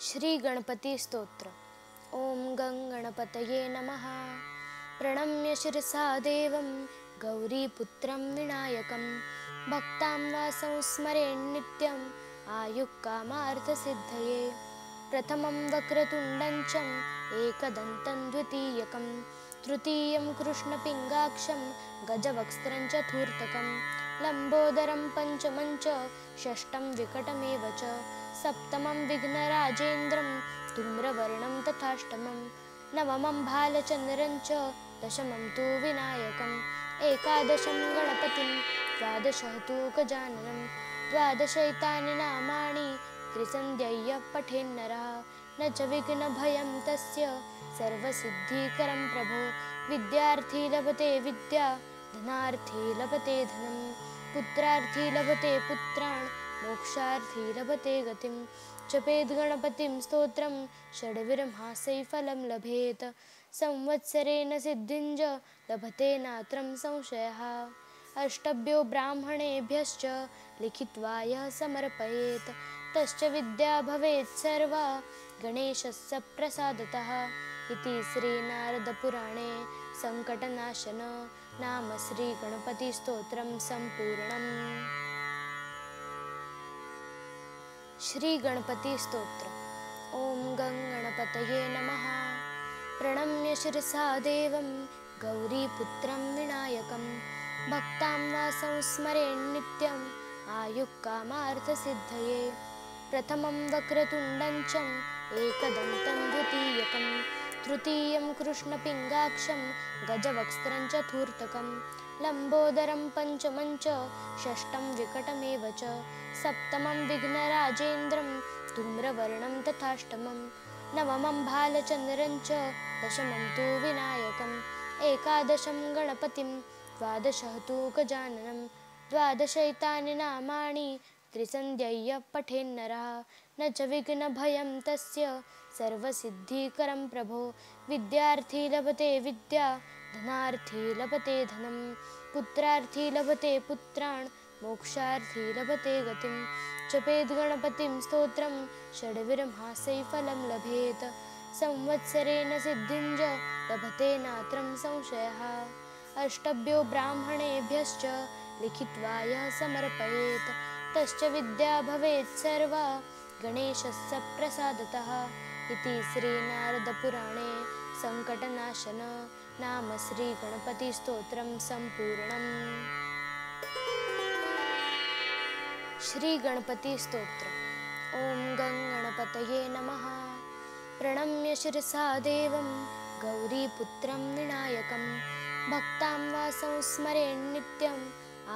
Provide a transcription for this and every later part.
श्री गणपति स्तोत्र। ओम गं गणपतये नमः। प्रणम्य शिरसा देवं गौरीपुत्रं विनायकं भक्तां वासं स्मरेन्नित्यम् आयुक्कामार्थसिद्धये। प्रथमं वक्रतुण्डं च एकदन्तं द्वितीयकं तृतीयं कृष्णपिङ्गाक्षं गजवक्त्रं चतुर्थकं लम्बोदरं पञ्चमं च षष्ठं विकटमेव च सप्तमं विघ्नराजेन्द्रं धूम्रवर्णं तथाष्टमं नवमं भालचन्द्रं च दशमं तु विनायकम् एकादशं गणपतिं द्वादशः तु गजाननं द्वादशैतानि नामानि त्रिसन्ध्यय्य पठेन्नरः न च विघ्नभयं तस्य सर्वसिद्धिकरं प्रभो। विद्यार्थी लभते विद्या धनार्थी लभते धनं पुत्रार्थी लभते पुत्रान् मोक्षार्थी लभते गतिं। जपेद् गणपतिं स्तोत्रं षड्विरमासै फलं लभेत संवत्सरेण सिद्धिं च लभते नात्रं संशयः। अष्टभ्यो ब्राह्मणेभ्यश्च लिखित्वा यः समर्पयेत् तश्च विद्या भवेत् सर्वा गणेशस्य प्रसादतः इति श्रीनारदपुराणे सङ्कटनाशन नाम श्रीगणपतिस्तोत्रं सम्पूर्णम्। श्री गणपति स्तोत्र। ओम गं गणपतये नमः। प्रणम्य शिरसा देवं गौरीपुत्रं विनायकं भक्तां वासं स्मरेन्नित्यम् आयुक्कामार्थसिद्धये। प्रथमं वक्रतुण्डं च एकदन्तं द्वितीयकं तृतीयं कृष्णपिङ्गाक्षं गजवक्त्रं चतुर्थकं लम्बोदरं पञ्चमं च षष्ठं विकटमेव च सप्तमं विघ्नराजेन्द्रं धूम्रवर्णं तथाष्टमं नवमं भालचन्द्रं च दशमं तु विनायकम् एकादशं गणपतिं द्वादशः तु गजाननं द्वादशैतानि नामानि त्रिसन्ध्यय्य पठेन्नरः न च विघ्नभयं तस्य सर्वसिद्धिकरं प्रभो। विद्यार्थी लभते विद्या धनार्थी लभते धनं पुत्रार्थी लभते पुत्रान् मोक्षार्थी लभते गतिं। जपेद् गणपतिं स्तोत्रं षड्विरमासै फलं लभेत संवत्सरेण सिद्धिं च लभते नात्रं संशयः। अष्टभ्यो ब्राह्मणेभ्यश्च लिखित्वा यः समर्पयेत् तश्च विद्या भवेत् सर्वा गणेशस्य प्रसादतः इति श्रीनारदपुराणे सङ्कटनाशन नाम श्रीगणपतिस्तोत्रं सम्पूर्णम्। श्री गणपति स्तोत्र। ओम गं गणपतये नमः। प्रणम्य शिरसा देवं गौरीपुत्रं विनायकं भक्तां वासं स्मरेन्नित्यम्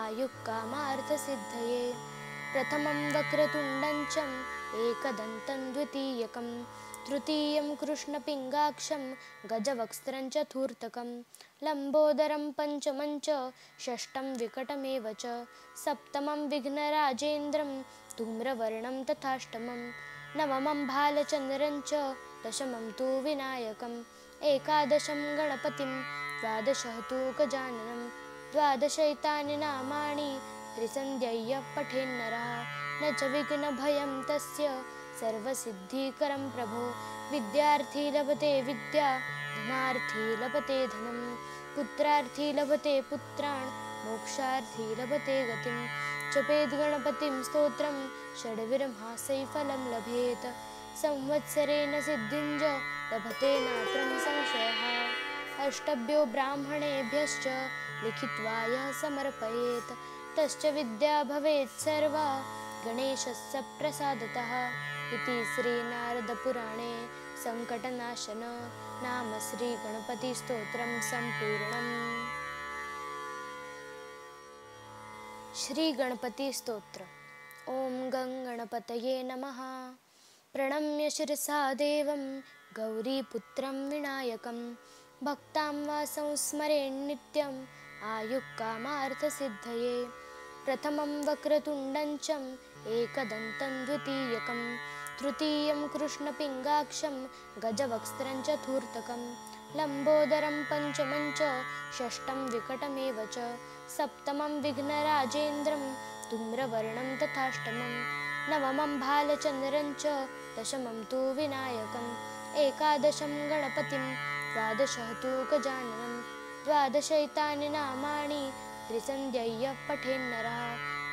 आयुक्कामार्थसिद्धये। प्रथमं वक्रतुण्डं च एकदन्तं द्वितीयकं तृतीयं कृष्णपिङ्गाक्षं गजवक्त्रं चतुर्थकं लम्बोदरं पञ्चमं च षष्ठं विकटमेव च सप्तमं विघ्नराजेन्द्रं धूम्रवर्णं तथाष्टमं नवमं भालचन्द्रं च दशमं तु विनायकम् एकादशं गणपतिं द्वादशः तु गजाननं द्वादशैतानि नामानि त्रिसन्ध्यय्य पठेन्नरः न च विघ्नभयं तस्य सर्वसिद्धिकरं प्रभो। विद्यार्थी लभते विद्या धनार्थी लभते धनं पुत्रार्थी लभते पुत्रान् मोक्षार्थी लभते गतिं। जपेद् गणपतिं स्तोत्रं षड्विरमासै फलं लभेत संवत्सरेण सिद्धिं च लभते नात्रं संशयः। अष्टभ्यो ब्राह्मणेभ्यश्च लिखित्वा यः समर्पयेत् तश्च विद्या भवेत् सर्वा गणेशस्य प्रसादतः इति श्रीनारदपुराणे सङ्कटनाशन नाम श्रीगणपतिस्तोत्रं सम्पूर्णम्। श्री गणपति स्तोत्र। ओम गं गणपतये नमः। प्रणम्य शिरसा देवं गौरीपुत्रं विनायकं भक्तां वासं स्मरेन्नित्यम् आयुक्कामार्थसिद्धये। प्रथमं वक्रतुण्डं च एकदन्तं द्वितीयकं तृतीयं कृष्णपिङ्गाक्षं गजवक्त्रं चतुर्थकं लम्बोदरं पञ्चमं च षष्ठं विकटमेव च सप्तमं विघ्नराजेन्द्रं धूम्रवर्णं तथाष्टमं नवमं भालचन्द्रं च दशमं तु विनायकम् एकादशं गणपतिं द्वादशः तु गजाननं द्वादशैतानि नामानि त्रिसन्ध्यय्य पठेन्नरः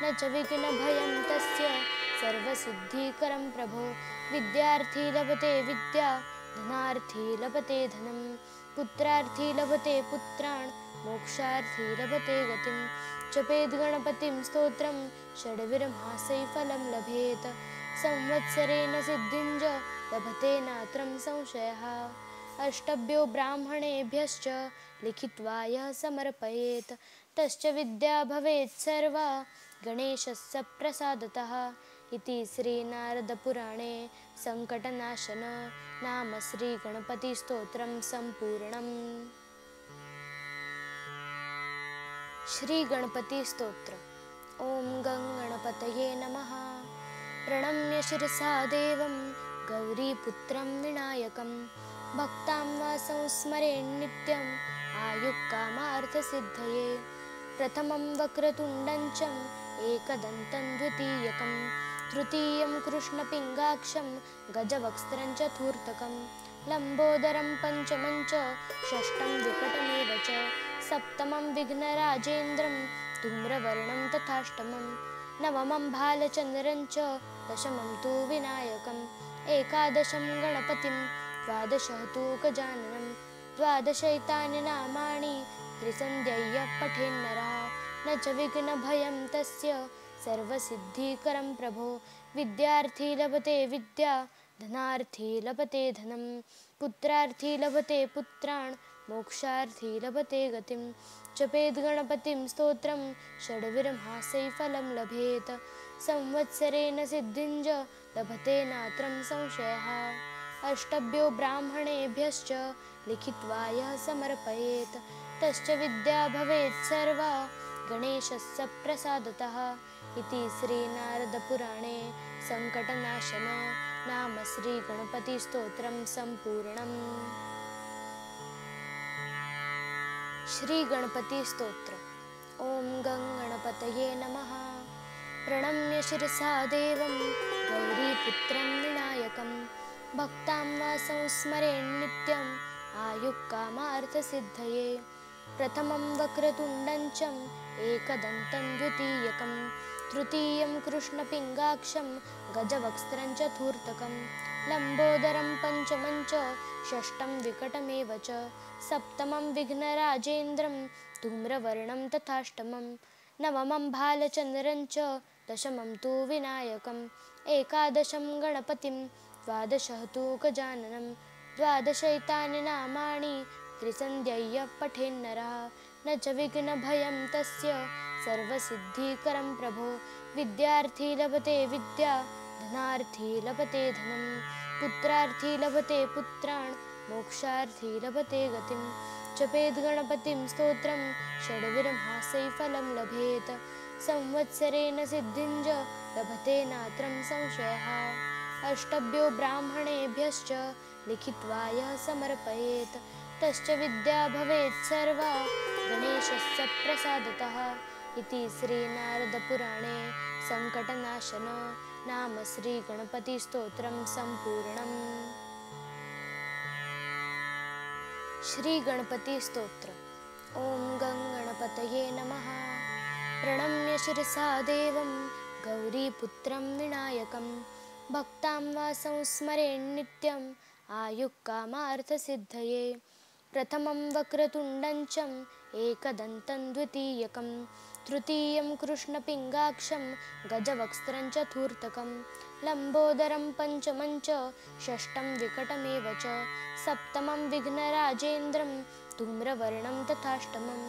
न च विघ्नभयं तस्य सर्वसिद्धिकरं प्रभो विद्यार्थी लभते विद्या धनार्थी लभते धनं पुत्रार्थी लभते पुत्रान् मोक्षार्थी लभते गतिं जपेद् गणपतिं स्तोत्रं षड्विरमासै फलं लभेत संवत्सरेण सिद्धिं च लभते नात्रं संशयः अष्टभ्यो ब्राह्मणेभ्यश्च लिखित्वा यः समर्पयेत् तश्च विद्या भवेत् सर्वा गणेशस्य प्रसादतः इति श्रीनारदपुराणे सङ्कटनाशन नाम श्रीगणपतिस्तोत्रं सम्पूर्णम्। श्रीगणपतिस्तोत्र। ॐ गं गणपतये नमः। प्रणम्य शिरसा देवं गौरीपुत्रं विनायकं भक्तां वा संस्मरेन्नित्यम् आयुक्कामार्थसिद्धये प्रथमं वक्रतुण्डं च एकदन्तं द्वितीयकं तृतीयं कृष्णपिङ्गाक्षं गजवक्त्रं चतुर्थकं लम्बोदरं पञ्चमं च षष्ठं विकटमेव च सप्तमं विघ्नराजेन्द्रं धूम्रवर्णं तथाष्टमं नवमं भालचन्द्रं च दशमं तु विनायकम् एकादशं गणपतिं द्वादशः तु गजाननं द्वादशैतानि नामानि त्रिसन्ध्यय्य पठेन्नरः न च विघ्नभयं तस्य सर्वसिद्धिकरं प्रभो विद्यार्थी लभते विद्या धनार्थी लभते धनं पुत्रार्थी लभते पुत्रान् मोक्षार्थी लभते गतिं जपेद् गणपतिं स्तोत्रं षड्विरमासै फलं लभेत संवत्सरेण सिद्धिं च लभते नात्रं संशयः अष्टभ्यो ब्राह्मणेभ्यश्च लिखित्वा यः समर्पयेत् तश्च विद्या भवेत् सर्वा गणेशस्य प्रसादतः इति श्रीनारदपुराणे सङ्कटनाशन नाम श्रीगणपतिस्तोत्रं सम्पूर्णम्। श्रीगणपतिस्तोत्र। ॐ गं गणपतये नमः। प्रणम्य शिरसा देवं गौरीपुत्रं विनायकं भक्तां वा संस्मरेन्नित्यम् आयुक्कामार्थसिद्धये प्रथमं वक्रतुण्डं च एकदन्तं द्वितीयकं तृतीयं कृष्णपिङ्गाक्षं गजवक्त्रं चतुर्थकं लम्बोदरं पञ्चमं च षष्ठं विकटमेव च सप्तमं विघ्नराजेन्द्रं धूम्रवर्णं तथाष्टमं नवमं भालचन्द्रं च दशमं तु विनायकम् एकादशं गणपतिं द्वादशः तु गजाननं द्वादशैतानि नामानि त्रिसन्ध्यय्य पठेन्नरः न च विघ्नभयं तस्य सर्वसिद्धिकरं प्रभो विद्यार्थी लभते विद्या धनार्थी लभते धनं पुत्रार्थी लभते पुत्रान् मोक्षार्थी लभते गतिं जपेद् गणपतिं स्तोत्रं षड्विरमासै फलं लभेत संवत्सरेण सिद्धिं च लभते नात्रं संशयः अष्टभ्यो ब्राह्मणेभ्यश्च लिखित्वा यः समर्पयेत् तश्च विद्या भवेत् सर्वा गणेशस्य प्रसादतः इति श्रीनारदपुराणे सङ्कटनाशन नाम श्रीगणपतिस्तोत्रं सम्पूर्णम्। श्रीगणपतिस्तोत्र। ॐ गं गणपतये नमः। प्रणम्य शिरसा देवं गौरीपुत्रं विनायकं भक्तां वा संस्मरेन्नित्यम् आयुक्कामार्थसिद्धये प्रथमं वक्रतुण्डं च एकदन्तं द्वितीयकं तृतीयं कृष्णपिङ्गाक्षं गजवक्त्रं चतुर्थकं लम्बोदरं पञ्चमं च षष्ठं विकटमेव च सप्तमं विघ्नराजेन्द्रं धूम्रवर्णं तथाष्टमं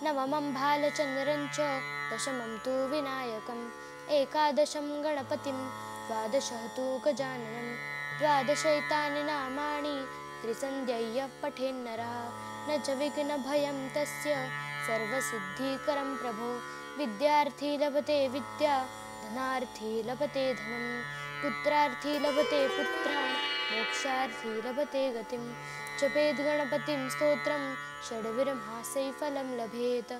नवमं भालचन्द्रं च दशमं तु विनायकम् एकादशं गणपतिं द्वादशः तु गजाननं द्वादशैतानि नामानि त्रिसन्ध्यय्य पठेन्नरः न च विघ्नभयं तस्य सर्वसिद्धिकरं प्रभो विद्यार्थी लभते विद्या धनार्थी लभते धनं पुत्रार्थी लभते पुत्रान् मोक्षार्थी लभते गतिं जपेद् गणपतिं स्तोत्रं षड्विरमासै फलं लभेत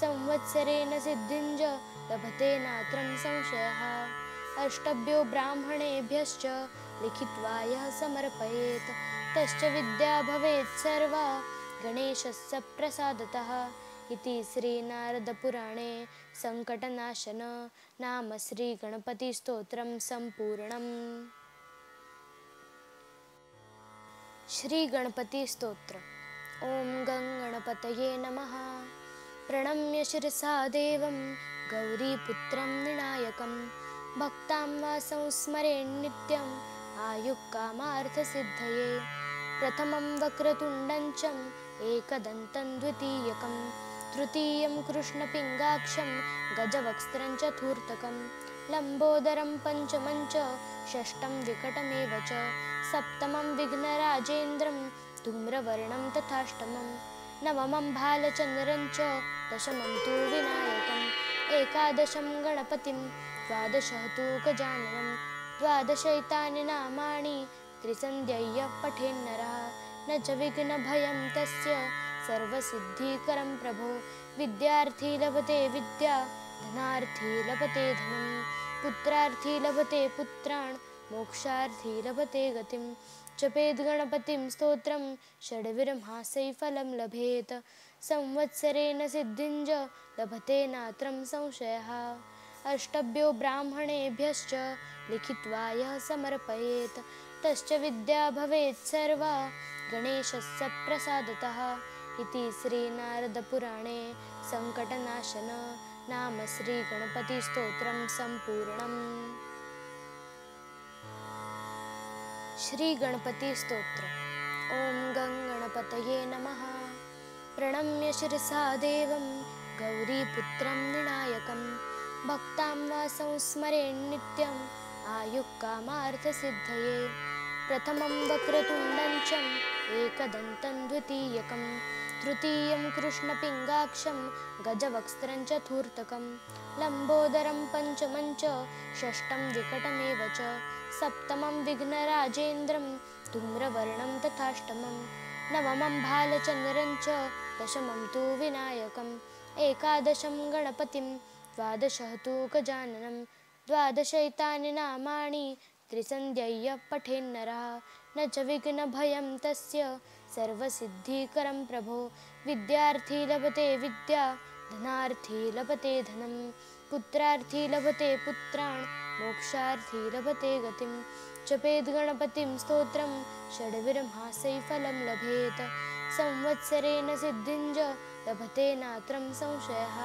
संवत्सरेण सिद्धिं च लभते नात्रं संशयः अष्टभ्यो ब्राह्मणेभ्यश्च लिखित्वा यः समर्पयेत् तश्च विद्या भवेत् सर्वा गणेशस्य प्रसादतः इति श्रीनारदपुराणे सङ्कटनाशन नाम श्रीगणपतिस्तोत्रं सम्पूर्णम्। श्रीगणपतिस्तोत्र। ॐ गं गणपतये नमः। प्रणम्य शिरसा देवं गौरीपुत्रं विनायकं भक्तां वासं स्मरेन्नित्यम् आयुक्कामार्थसिद्धये। प्रथमं वक्रतुण्डं च एकदन्तं द्वितीयकं तृतीयं कृष्णपिङ्गाक्षं गजवक्त्रं चतुर्थकं लम्बोदरं पञ्चमं च षष्ठं विकटमेव च सप्तमं विघ्नराजेन्द्रं धूम्रवर्णं तथाष्टमं नवमं भालचन्द्रं च दशमं तु विनायकम् एकादशं गणपतिं द्वादशः तु गजाननं द्वादशैतानि नामानि त्रिसन्ध्यय्य पठेन्नरः न च विघ्नभयं तस्य सर्वसिद्धिकरं प्रभो। विद्यार्थी लभते विद्या धनार्थी लभते धनं पुत्रार्थी लभते पुत्रान् मोक्षार्थी लभते गतिं। जपेद् गणपतिं स्तोत्रं षड्विरमासै फलं लभेत संवत्सरेण सिद्धिं च लभते नात्रं संशयः। अष्टभ्यो ब्राह्मणेभ्यश्च लिखित्वा यः समर्पयेत् तश्च विद्या भवेत् सर्वा गणेशस्य प्रसादतः इति श्रीनारदपुराणे सङ्कटनाशन नाम श्रीगणपतिस्तोत्रं सम्पूर्णम्। श्रीगणपतिस्तोत्र। ॐ गं गणपतये नमः। प्रणम्य शिरसा देवं गौरीपुत्रं विनायकं भक्तां वासं स्मरेन्नित्यम् आयुक्कामार्थसिद्धये। प्रथमं वक्रतुण्डं च एकदन्तं द्वितीयकं तृतीयं कृष्णपिङ्गाक्षं गजवक्त्रं चतुर्थकं लम्बोदरं पञ्चमं च षष्ठं विकटमेव च सप्तमं विघ्नराजेन्द्रं धूम्रवर्णं तथाष्टमं नवमं भालचन्द्रं च दशमं तु विनायकम् एकादशं गणपतिं द्वादशः तु गजाननं द्वादशैतानि नामानि त्रिसन्ध्यय्य पठेन्नरः न च विघ्नभयं तस्य सर्वसिद्धिकरं प्रभो। विद्यार्थी लभते विद्या धनार्थी लभते धनं पुत्रार्थी लभते पुत्रान् मोक्षार्थी लभते गतिं। जपेद् गणपतिं स्तोत्रं षड्विरमासै फलं लभेत संवत्सरेण सिद्धिं च लभते नात्रं संशयः।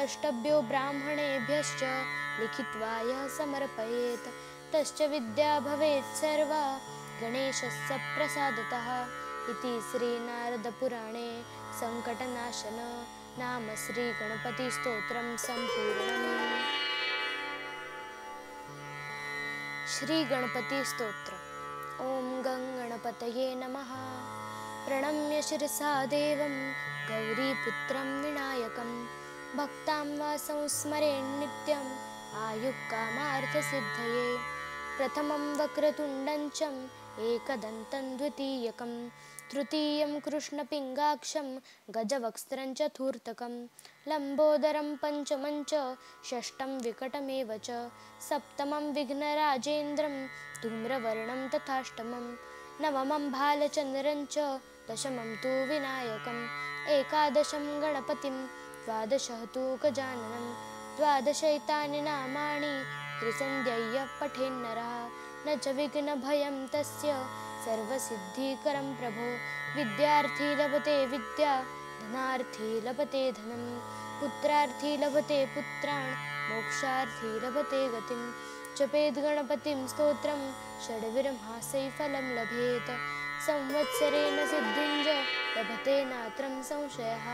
अष्टभ्यो ब्राह्मणेभ्यश्च लिखित्वा यः समर्पयेत् तश्च विद्या भवेत् सर्वा गणेशस्य प्रसादतः इति श्रीनारदपुराणे सङ्कटनाशन नाम श्रीगणपतिस्तोत्रं सम्पूर्णम्। श्रीगणपतिस्तोत्र। ॐ गं गणपतये नमः। प्रणम्य शिरसा देवं गौरीपुत्रं विनायकं भक्तां वासं स्मरेन्नित्यम् आयुक्कामार्थसिद्धये। प्रथमं वक्रतुण्डं च एकदन्तं द्वितीयकं तृतीयं कृष्णपिङ्गाक्षं गजवक्त्रं चतुर्थकं लम्बोदरं पञ्चमं च षष्ठं विकटमेव च सप्तमं विघ्नराजेन्द्रं धूम्रवर्णं तथाष्टमं नवमं भालचन्द्रं च दशमं तु विनायकम् एकादशं गणपतिं द्वादशः तु गजाननं द्वादशैतानि नामानि त्रिसन्ध्यय्य पठेन्नरः न च विघ्नभयं तस्य सर्वसिद्धिकरं प्रभो। विद्यार्थी लभते विद्या धनार्थी लभते धनं पुत्रार्थी लभते पुत्रान् मोक्षार्थी लभते गतिं। जपेद् गणपतिं स्तोत्रं षड्विरमासै फलं लभेत संवत्सरेण सिद्धिं च लभते नात्रं संशयः।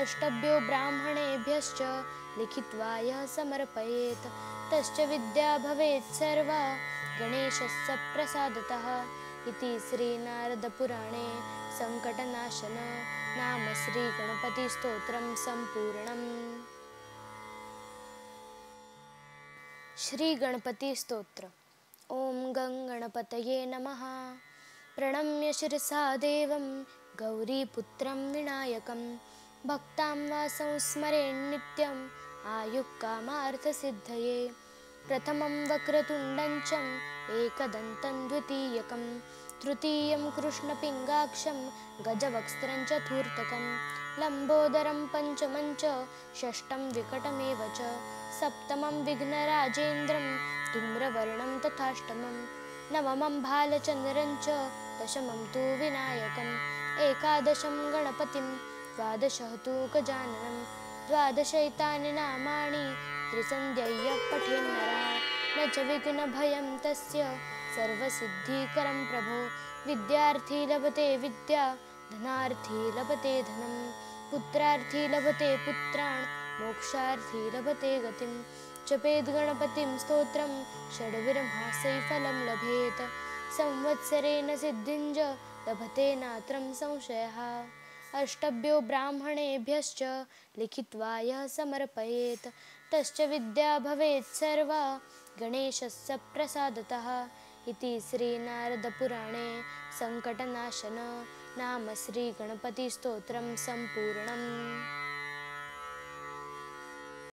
अष्टभ्यो ब्राह्मणेभ्यश्च लिखित्वा यः समर्पयेत् तश्च विद्या भवेत् सर्वा गणेशस्य प्रसादतः इति श्रीनारदपुराणे सङ्कटनाशन नाम श्रीगणपतिस्तोत्रं सम्पूर्णम्। श्रीगणपतिस्तोत्र। ॐ गं गणपतये नमः। प्रणम्य शिरसा देवं गौरीपुत्रं विनायकं भक्तां वासं स्मरेन्नित्यम् आयुक्कामार्थसिद्धये। प्रथमं वक्रतुण्डं च एकदन्तं द्वितीयकं तृतीयं कृष्णपिङ्गाक्षं गजवक्त्रं चतुर्थकं लम्बोदरं पञ्चमं च षष्ठं विकटमेव च सप्तमं विघ्नराजेन्द्रं धूम्रवर्णं तथाष्टमं नवमं भालचन्द्रं च दशमं तु विनायकम् एकादशं गणपतिं द्वादशः तु गजाननं द्वादशैतानि नामानि त्रिसन्ध्यय्य पठेन्नरः न च विघ्नभयं तस्य सर्वसिद्धिकरं प्रभो विद्यार्थी लभते विद्या धनार्थी लभते धनं पुत्रार्थी लभते पुत्रान् मोक्षार्थी लभते गतिं जपेद् गणपतिं स्तोत्रं षड्विरमासै फलं लभेत संवत्सरेण सिद्धिं च लभते नात्रं संशयः अष्टभ्यो ब्राह्मणेभ्यश्च लिखित्वा यः समर्पयेत् तश्च विद्या भवेत् सर्वा गणेशस्य प्रसादतः इति श्रीनारदपुराणे सङ्कटनाशन नाम श्रीगणपतिस्तोत्रं सम्पूर्णम्।